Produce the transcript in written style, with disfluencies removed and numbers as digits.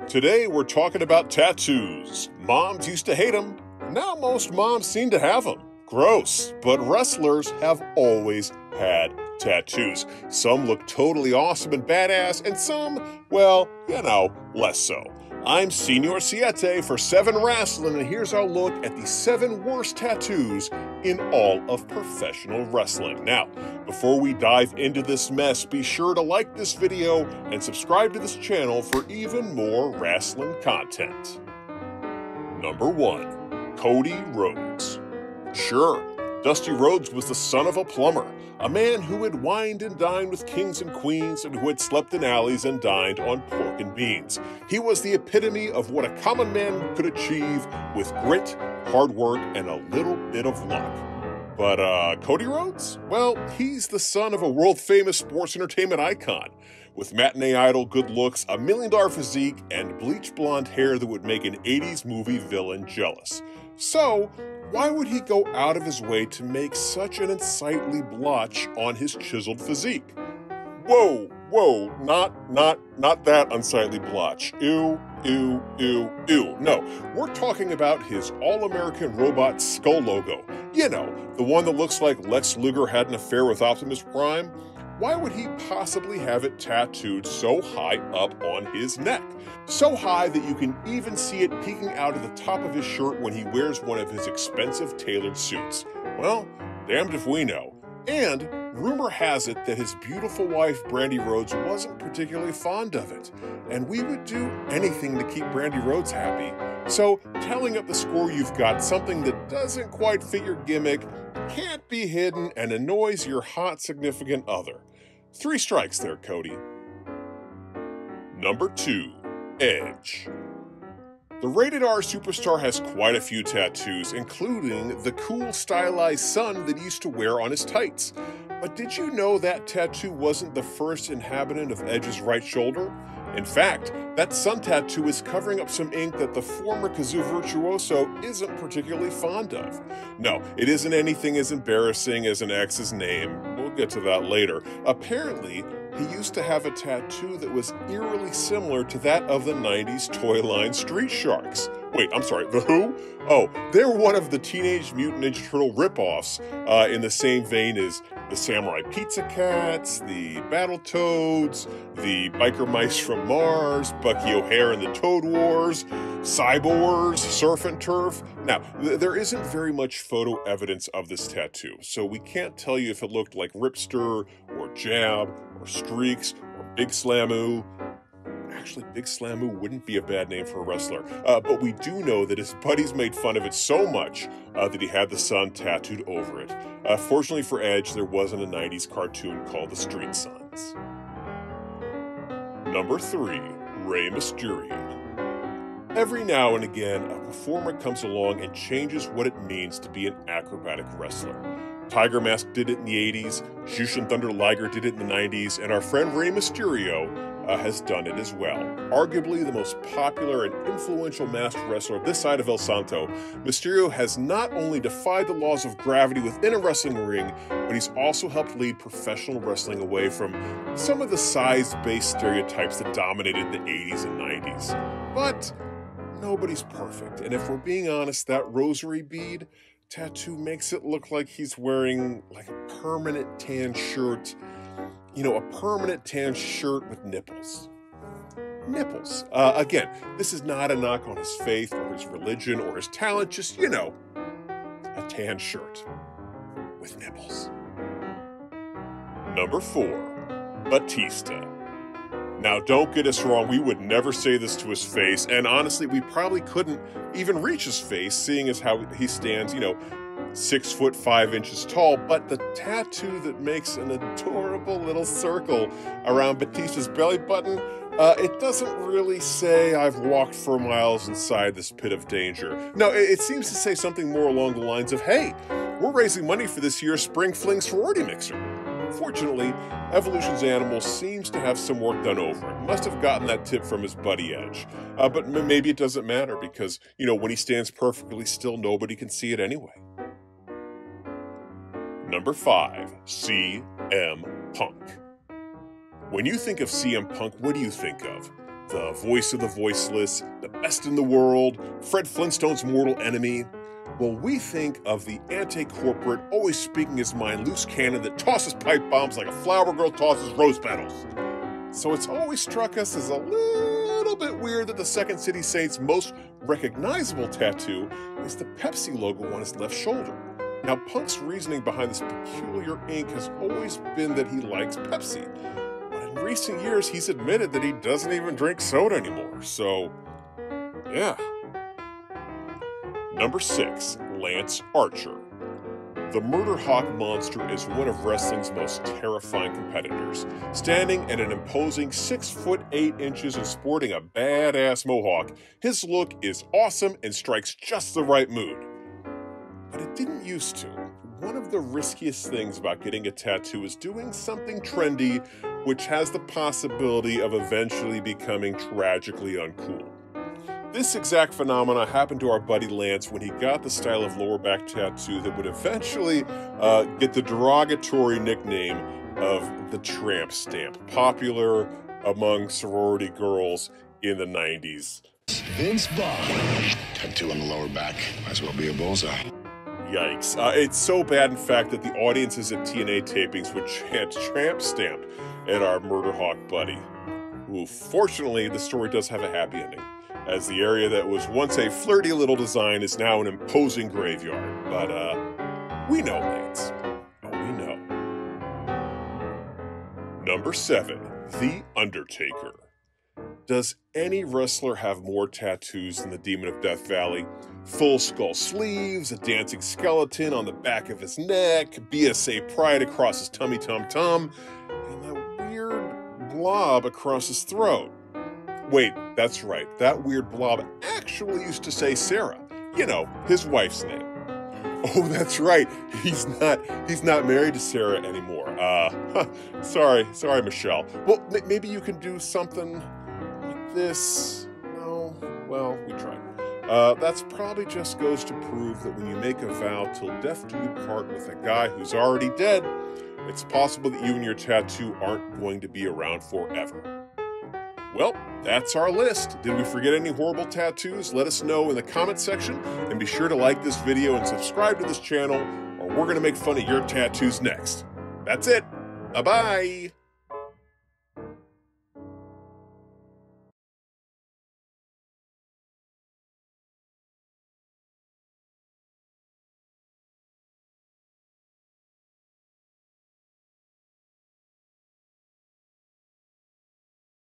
Today we're talking about tattoos. Moms used to hate them. Now most moms seem to have them. Gross, but wrestlers have always had tattoos. Some look totally awesome and badass, and some, well, less so. I'm Senor Siete for 7 Wrestling, and here's our look at the 7 worst tattoos in all of professional wrestling. Now, before we dive into this mess, be sure to like this video and subscribe to this channel for even more wrestling content. Number 1. Cody Rhodes. Sure, Dusty Rhodes was the son of a plumber, a man who had wined and dined with kings and queens and who had slept in alleys and dined on pork and beans. He was the epitome of what a common man could achieve with grit, hard work, and a little bit of luck. But Cody Rhodes? Well, he's the son of a world-famous sports entertainment icon, with matinee idol good looks, a $1 million physique, and bleach blonde hair that would make an 80s movie villain jealous. So, why would he go out of his way to make such an unsightly blotch on his chiseled physique? Whoa, not that unsightly blotch. Ew. No, we're talking about his all-American robot skull logo. You know, the one that looks like Lex Luger had an affair with Optimus Prime. Why would he possibly have it tattooed so high up on his neck? So high that you can even see it peeking out of the top of his shirt when he wears one of his expensive tailored suits. Well, damned if we know. And rumor has it that his beautiful wife, Brandy Rhodes, wasn't particularly fond of it. And we would do anything to keep Brandy Rhodes happy. So, tallying up the score, you've got something that doesn't quite fit your gimmick, can't be hidden, and annoys your hot significant other. 3 strikes there, Cody. Number 2. Edge. The rated R superstar has quite a few tattoos, including the cool stylized sun that he used to wear on his tights. But did you know that tattoo wasn't the first inhabitant of Edge's right shoulder? In fact, that sun tattoo is covering up some ink that the former kazoo virtuoso isn't particularly fond of. No, it isn't anything as embarrassing as an ex's name. We'll get to that later. Apparently, he used to have a tattoo that was eerily similar to that of the 90s toy line Street Sharks. Wait, I'm sorry, the who? Oh, they're one of the Teenage Mutant Ninja Turtle ripoffs in the same vein as the Samurai Pizza Cats, the Battletoads, the Biker Mice from Mars, Bucky O'Hare and the Toad Wars, Cyborgs, Surf and Turf. Now, there isn't very much photo evidence of this tattoo, so we can't tell you if it looked like Ripster, or Jab, or Streaks, or Big Slamoo. Actually, Big Slamoo wouldn't be a bad name for a wrestler, but we do know that his buddies made fun of it so much that he had the sun tattooed over it. Fortunately for Edge, there wasn't a 90s cartoon called The Street Sons. Number 3. Rey Mysterio. Every now and again, a performer comes along and changes what it means to be an acrobatic wrestler. Tiger Mask did it in the 80s, Jushin Thunder Liger did it in the 90s, and our friend Rey Mysterio has done it as well. Arguably the most popular and influential masked wrestler this side of El Santo, Mysterio has not only defied the laws of gravity within a wrestling ring, but he's also helped lead professional wrestling away from some of the size-based stereotypes that dominated the 80s and 90s. But nobody's perfect, and if we're being honest, that rosary bead tattoo makes it look like he's wearing like a permanent tan shirt. You know, a permanent tan shirt with nipples. Nipples. Again, this is not a knock on his faith or his religion or his talent, just, a tan shirt with nipples. Number 4. Batista. Now, don't get us wrong, we would never say this to his face, and honestly, we probably couldn't even reach his face, seeing as how he stands, 6 foot 5 inches tall, but the tattoo that makes an adorable little circle around Batista's belly button, it doesn't really say, "I've walked for miles inside this pit of danger." No, it seems to say something more along the lines of, "Hey, we're raising money for this year's Spring Fling sorority mixer." Fortunately, Evolution's Animal seems to have some work done over it. Must have gotten that tip from his buddy Edge. But maybe it doesn't matter because, when he stands perfectly still, nobody can see it anyway. Number 5. CM Punk. When you think of CM Punk, what do you think of? The voice of the voiceless, the best in the world, Fred Flintstone's mortal enemy? Well, we think of the anti-corporate, always speaking his mind, loose cannon that tosses pipe bombs like a flower girl tosses rose petals. So it's always struck us as a little bit weird that the Second City Saint's most recognizable tattoo is the Pepsi logo on his left shoulder. Now, Punk's reasoning behind this peculiar ink has always been that he likes Pepsi. But in recent years, he's admitted that he doesn't even drink soda anymore. So, yeah. Number 6, Lance Archer. The Murder Hawk Monster is one of wrestling's most terrifying competitors. Standing at an imposing 6 foot 8 inches and sporting a badass mohawk, his look is awesome and strikes just the right mood. But it didn't used to. One of the riskiest things about getting a tattoo is doing something trendy, which has the possibility of eventually becoming tragically uncool. This exact phenomena happened to our buddy Lance when he got the style of lower back tattoo that would eventually get the derogatory nickname of the tramp stamp, popular among sorority girls in the 90s. Vince Vaughn. Tattoo on the lower back. Might as well be a bullseye. Yikes. It's so bad, in fact, that the audiences at TNA tapings would chant tramp stamp at our Murder Hawk buddy. Ooh, fortunately, the story does have a happy ending, as the area that was once a flirty little design is now an imposing graveyard. But, we know, Lance. Oh, we know. Number 7, The Undertaker. Does any wrestler have more tattoos than the Demon of Death Valley? Full skull sleeves, a dancing skeleton on the back of his neck, BSA pride across his tummy tum-tum, and that weird blob across his throat. Wait, that's right. That weird blob actually used to say Sarah. You know, his wife's name. Oh, that's right. He's not married to Sarah anymore. Sorry, Michelle. Well, maybe you can do something like this. No? Well, we tried. That's probably just goes to prove that when you make a vow till death do you part with a guy who's already dead, it's possible that you and your tattoo aren't going to be around forever. Well, that's our list. Did we forget any horrible tattoos? Let us know in the comment section, and be sure to like this video and subscribe to this channel, or we're going to make fun of your tattoos next. That's it. Bye-bye.